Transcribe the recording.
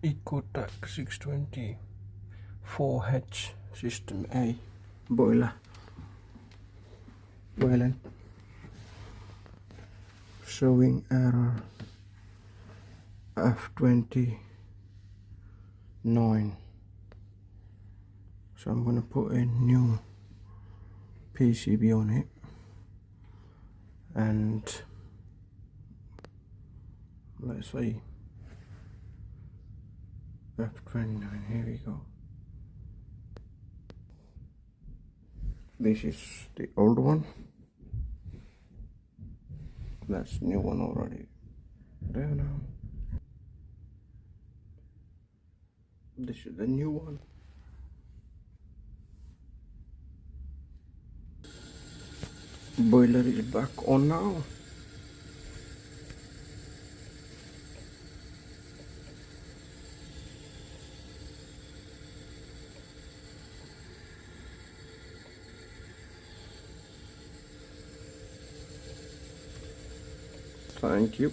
Ecotech 620 4H System A boiler valliant, showing error f29. So I'm going to put a new PCB on it, and let's see, f29, here we go. This is the old one, that's new one already there now. This is the new one. Boiler is back on now. Thank you.